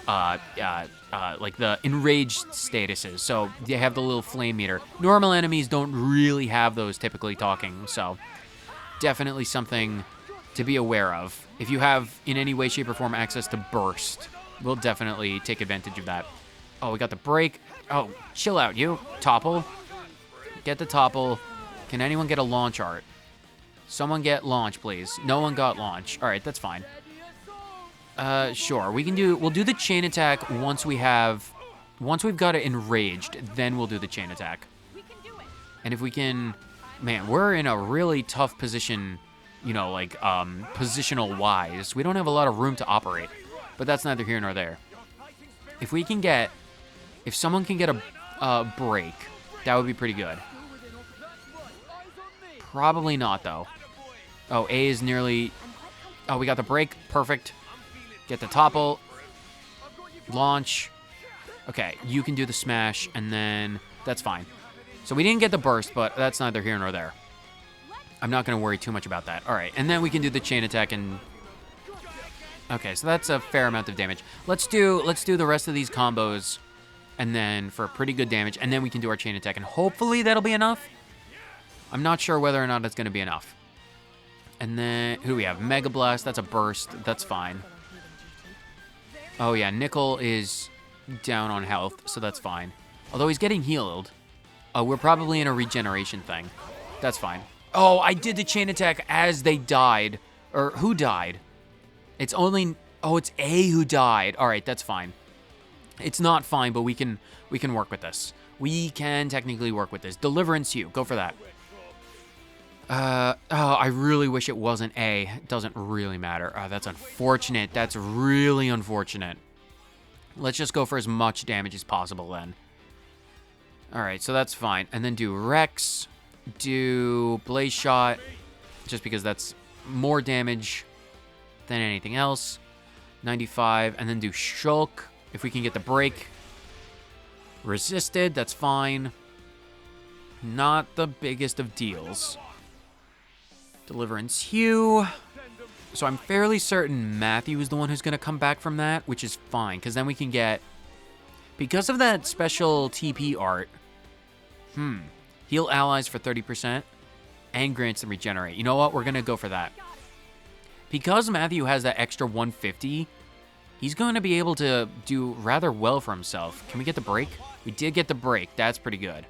like the enraged statuses. So they have the little flame meter. Normal enemies don't really have those typically talking, so definitely something to be aware of. If you have in any way, shape, or form access to burst, we'll definitely take advantage of that. Oh, we got the break. Oh, chill out, you. Topple. Get the topple. Can anyone get a launch art? Someone get launch, please. No one got launch. All right, that's fine. Sure. We'll do the chain attack once we've got it enraged, then we'll do the chain attack. And if we can, man, we're in a really tough position, you know, like, positional wise. We don't have a lot of room to operate, but that's neither here nor there. If someone can get a break, that would be pretty good. Probably not, though. Oh, A is nearly... Oh, we got the break. Perfect. Get the topple. Launch. Okay, you can do the smash, and then... That's fine. So we didn't get the burst, but that's neither here nor there. I'm not going to worry too much about that. All right, and then we can do the chain attack and... Okay, so that's a fair amount of damage. Let's do the rest of these combos, and then for pretty good damage, and then we can do our chain attack, and hopefully that'll be enough. I'm not sure whether or not it's going to be enough. And then, who do we have? Mega Blast, that's a burst. That's fine. Oh, yeah, Nickel is down on health, so that's fine. Although he's getting healed. Oh, we're probably in a regeneration thing. That's fine. Oh, I did the chain attack as they died. Or, who died? It's only... Oh, it's A who died. All right, that's fine. It's not fine, but we can work with this. We can technically work with this. Deliverance Hue, go for that. Oh, I really wish it wasn't A. It doesn't really matter. Oh, that's unfortunate. That's really unfortunate. Let's just go for as much damage as possible then. All right, so that's fine. And then do Rex, do Blaze Shot, just because that's more damage than anything else. 95, and then do Shulk, if we can get the break. Resisted, that's fine. Not the biggest of deals. Deliverance Hue. So I'm fairly certain Matthew is the one who's going to come back from that, which is fine, because then we can get... Because of that special TP art, heal allies for 30% and grants them regenerate. You know what? We're going to go for that. Because Matthew has that extra 150, he's going to be able to do rather well for himself. Can we get the break? We did get the break. That's pretty good.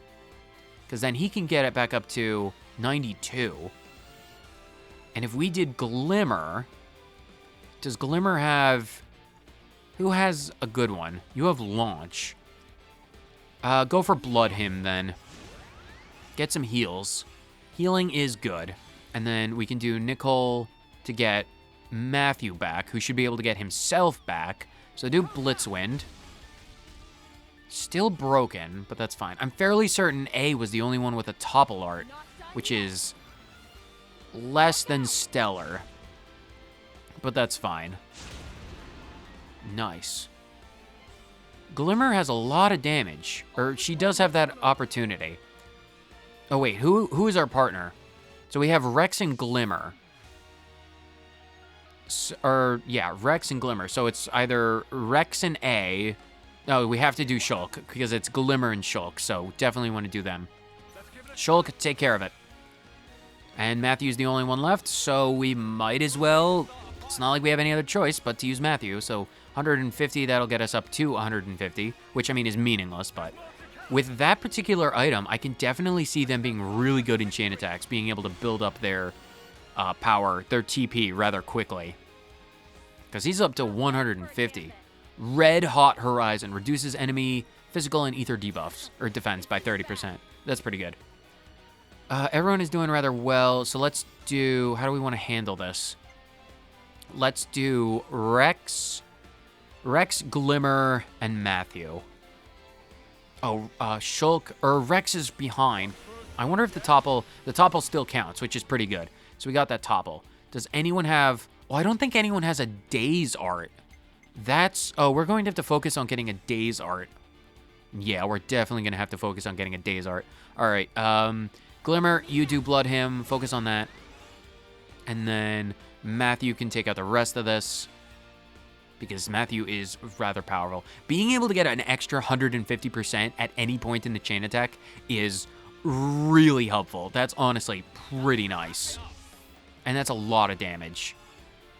Because then he can get it back up to 92. And if we did Glimmer, does Glimmer have... Who has a good one? You have Launch. Go for Blood Hymn then. Get some heals. Healing is good. And then we can do Nicole to get Matthew back, who should be able to get himself back. So do Blitzwind. Still broken, but that's fine. I'm fairly certain A was the only one with a topple art, which is less than stellar. But that's fine. Nice. Glimmer has a lot of damage. Or she does have that opportunity. Oh wait, who is our partner? So we have Rex and Glimmer. Yeah, Rex and Glimmer. So it's either Rex and A. No, we have to do Shulk because it's Glimmer and Shulk. So definitely want to do them. Shulk, take care of it. And Matthew's the only one left, so we might as well... It's not like we have any other choice but to use Matthew, so 150, that'll get us up to 150, which I mean is meaningless, but with that particular item, I can definitely see them being really good in chain attacks, being able to build up their power, their TP rather quickly. Because he's up to 150. Red Hot Horizon reduces enemy physical and ether debuffs, or defense, by 30%. That's pretty good. Everyone is doing rather well, so let's do... How do we want to handle this? Let's do Rex, Glimmer, and Matthew. Oh, Shulk, or Rex is behind. I wonder if the topple still counts, which is pretty good. So we got that topple. Does anyone have... Well, I don't think anyone has a Daze art. That's... Oh, we're going to have to focus on getting a Daze art. Yeah, we're definitely going to have to focus on getting a Daze art. All right, Glimmer, you do Blood Him. Focus on that. And then Matthew can take out the rest of this, because Matthew is rather powerful. Being able to get an extra 150% at any point in the chain attack is really helpful. That's honestly pretty nice. And that's a lot of damage.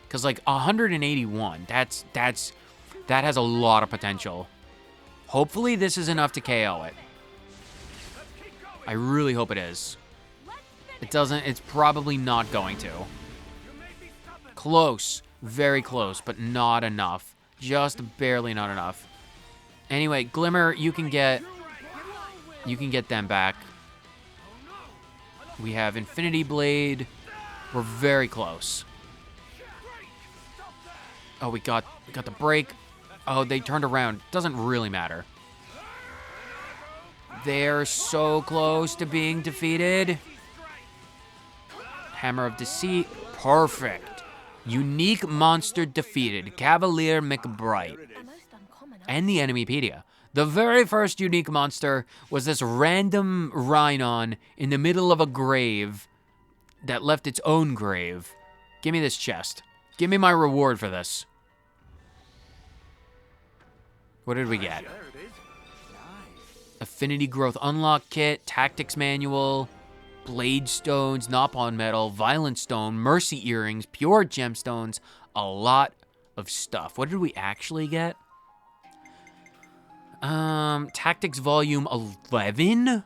Because, like, 181, that has a lot of potential. Hopefully this is enough to KO it. I really hope it is. It doesn't, it's probably not going to. Close. Very close, but not enough. Just barely not enough. Anyway, Glimmer, you can get them back. We have Infinity Blade. We're very close. Oh, we got the break. Oh, they turned around. Doesn't really matter. They're so close to being defeated. Hammer of Deceit. Perfect. Unique monster defeated. Cavalier McBride. And the Enemypedia. The very first unique monster was this random Rhinon in the middle of a grave that left its own grave. Give me this chest. Give me my reward for this. What did we get? Affinity Growth Unlock Kit, Tactics Manual, Blade Stones, Nopon Metal, Violent Stone, Mercy Earrings, Pure Gemstones, a lot of stuff. What did we actually get? Tactics Volume 11?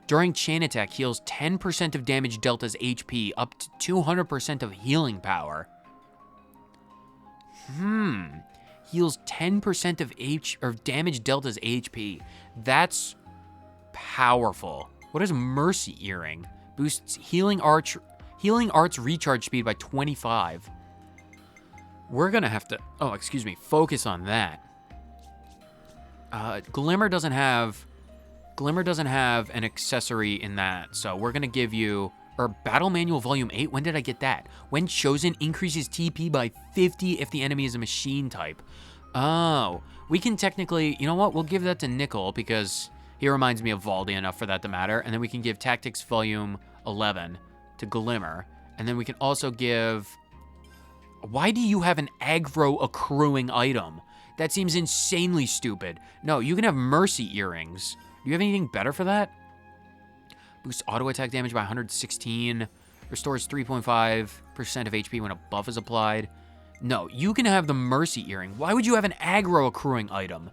During chain attack, heals 10% of damage dealt as HP, up to 200% of healing power. Heals 10% of damage dealt as HP. That's powerful. What is Mercy Earring? Boosts Healing Art's recharge speed by 25. We're gonna have to, focus on that. Glimmer doesn't have an accessory in that, so we're gonna give you, or Battle Manual Volume 8, when did I get that? When chosen, increases TP by 50 if the enemy is a machine type. Oh, we can technically, you know what, we'll give that to Nickel, because he reminds me of Valdi enough for that to matter, and then we can give Tactics Volume 11 to Glimmer, and then we can also give, why do you have an aggro accruing item? That seems insanely stupid. No, you can have Mercy Earrings. Do you have anything better for that? Boosts auto attack damage by 116. Restores 3.5% of HP when a buff is applied. No, you can have the Mercy Earring. Why would you have an aggro accruing item?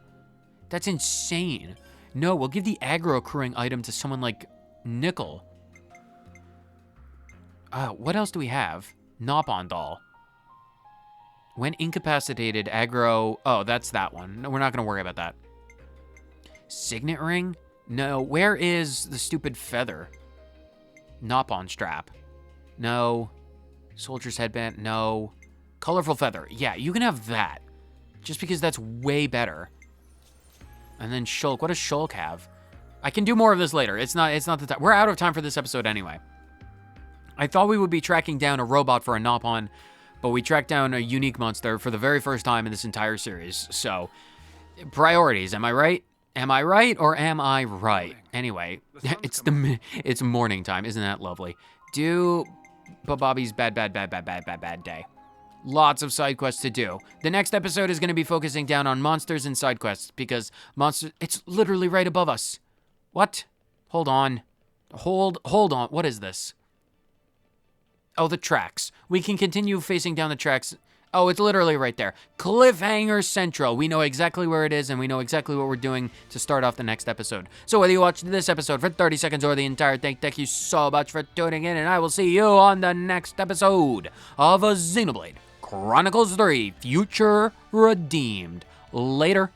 That's insane. No, we'll give the aggro accruing item to someone like Nickel. What else do we have? Nopon Doll. When incapacitated, aggro... Oh, that's that one. No, we're not going to worry about that. Signet Ring? No. Where is the stupid feather? Nopon Strap. No. Soldier's Headband? No. Colorful Feather. Yeah, you can have that. Just because that's way better. And then Shulk. What does Shulk have? I can do more of this later. It's not the time. We're out of time for this episode anyway. I thought we would be tracking down a robot for a Nopon, but we tracked down a unique monster for the very first time in this entire series. So, priorities, am I right? Am I right or am I right? Anyway, it's morning time. Isn't that lovely? Do Bobby's bad day. Lots of side quests to do. The next episode is going to be focusing down on monsters and side quests because it's literally right above us. What? Hold on. Hold on. What is this? Oh, the tracks. We can continue facing down the tracks Oh, it's literally right there. Cliffhanger Central. We know exactly where it is, and we know exactly what we're doing to start off the next episode. So whether you watched this episode for 30 seconds or the entire thing, thank you so much for tuning in, and I will see you on the next episode of Xenoblade Chronicles 3 Future Redeemed. Later.